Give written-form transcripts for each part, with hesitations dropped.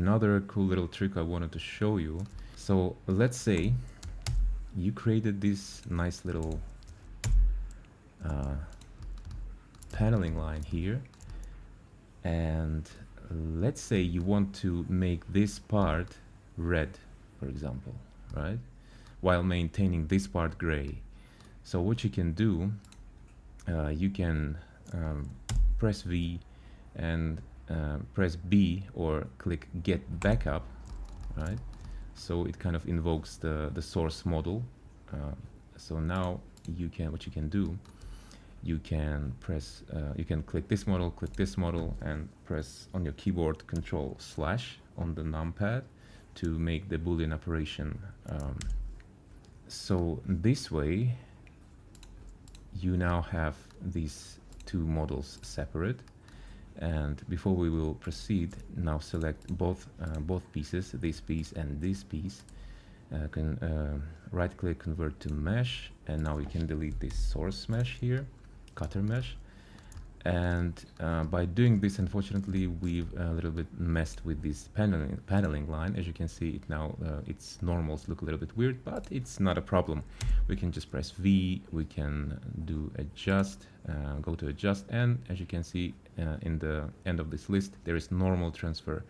another cool little trick I wanted to show you. So let's say you created this nice little paneling line here, and let's say you want to make this part red, for example, right, while maintaining this part gray. So what you can do, you can press V and press B or click get backup, right? So it kind of invokes the source model. So now you can, what you can do, you can press, you can click this model, and press on your keyboard Control/ on the numpad to make the Boolean operation. So this way, you now have these two models separate. And before we will proceed, now select both pieces, this piece and this piece. Right click, convert to mesh, and now we can delete this source mesh here, cutter mesh. And by doing this, unfortunately, we've a little bit messed with this paneling line. As you can see, it now its normals look a little bit weird, but it's not a problem. We can just press V, we can do adjust, go to adjust, and as you can see in the end of this list, there is normal transfer.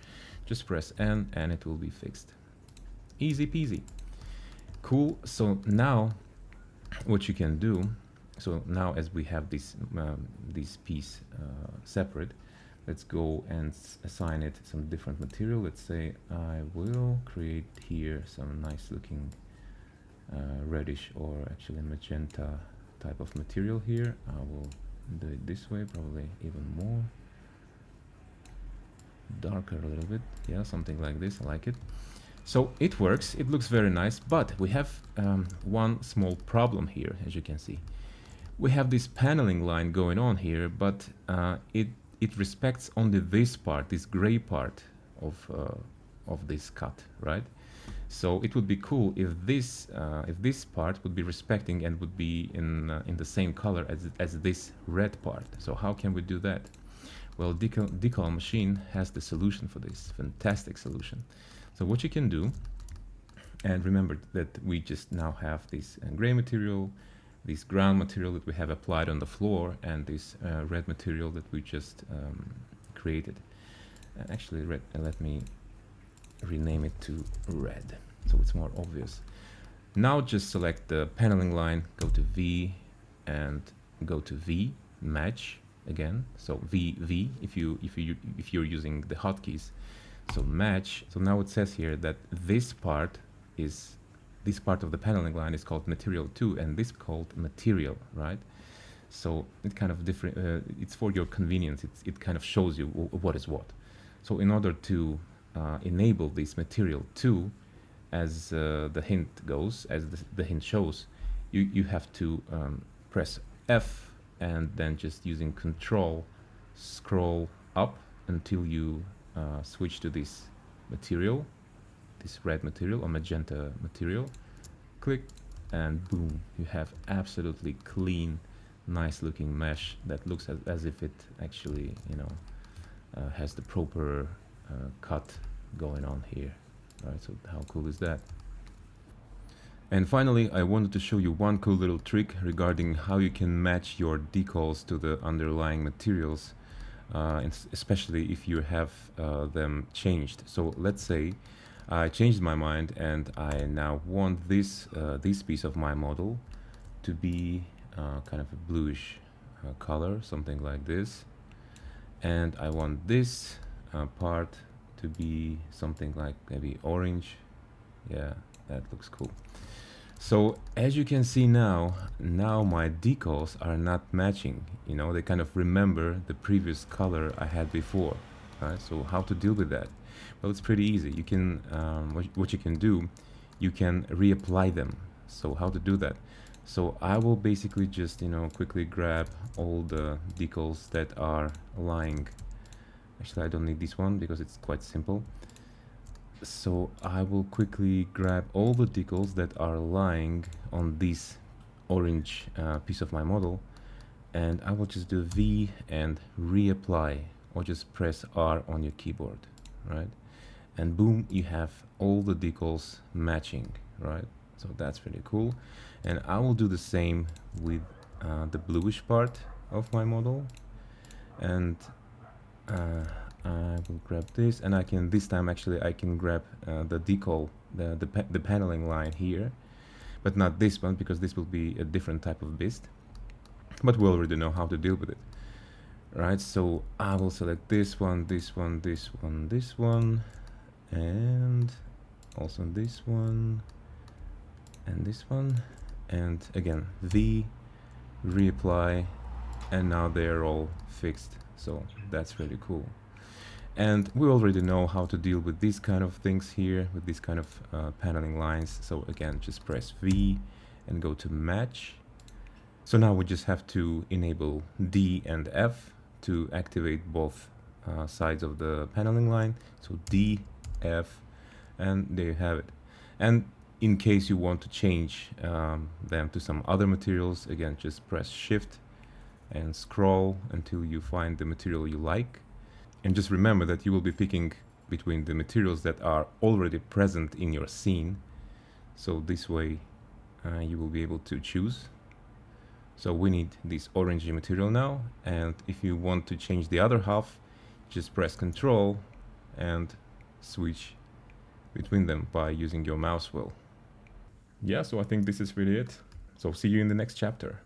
Just press N and it will be fixed. Easy peasy. Cool. So now what you can do, so now as we have this piece separate, let's go and assign it some different material. Let's say I will create here some nice looking reddish, or actually magenta type of material here. I will do it this way, probably even more darker a little bit. Yeah, something like this. I like it. So it works, it looks very nice, but we have one small problem here. As you can see, we have this paneling line going on here, but it respects only this part, this gray part of this cut, right? So it would be cool if this part would be respecting and would be in the same color as this red part. So how can we do that? Well, DecalMachine has the solution for this, fantastic solution. So what you can do, and remember that we just now have this gray material, this ground material that we have applied on the floor, and this red material that we just created. Actually, let me rename it to red, so it's more obvious. Now just select the paneling line, go to V, and go to V, match again. So V if you're using the hotkeys. So match. So now it says here that this part of the paneling line is called material 2, and this called material, right? So it kind of different. It's for your convenience. It kind of shows you what is what. So in order to enable this material 2, as the hint goes, as the hint shows, you have to press F and then just using Control scroll up until you switch to this material, this red material or magenta material. Click and boom, you have absolutely clean, nice looking mesh that looks as if it actually, you know, has the proper cut going on here. Right, so how cool is that? And finally, I wanted to show you one cool little trick regarding how you can match your decals to the underlying materials, especially if you have them changed. So let's say I changed my mind and I now want this piece of my model to be kind of a bluish color, something like this, and I want this part to be something like maybe orange. Yeah, that looks cool. So as you can see now my decals are not matching. You know, they kind of remember the previous color I had before. Right? So how to deal with that? Well, it's pretty easy. You can what you can do, you can reapply them. So how to do that? So I will basically just, you know, quickly grab all the decals that are lying. Actually, I don't need this one because it's quite simple. So I will quickly grab all the decals that are lying on this orange piece of my model, and I will just do V and reapply, or just press R on your keyboard, right? and boom, you have all the decals matching, right? So that's really cool. And I will do the same with the bluish part of my model, and I will grab this, and I can this time actually I can grab the decal, the paneling line here, but not this one because this will be a different type of beast. But we already know how to deal with it, right? So I will select this one, this one, this one, this one, and also this one, and this one, and again V, reapply, and now they're all fixed. So that's really cool. And we already know how to deal with these kind of things here, with these kind of paneling lines. So again, just press V and go to match. So now we just have to enable D and F to activate both sides of the paneling line. So D, F, and there you have it. And in case you want to change them to some other materials, again, just press Shift and scroll until you find the material you like. And just remember that you will be picking between the materials that are already present in your scene. So this way you will be able to choose. So we need this orangey material now, and if you want to change the other half, just press Ctrl and switch between them by using your mouse wheel. Yeah, so I think this is really it. So see you in the next chapter.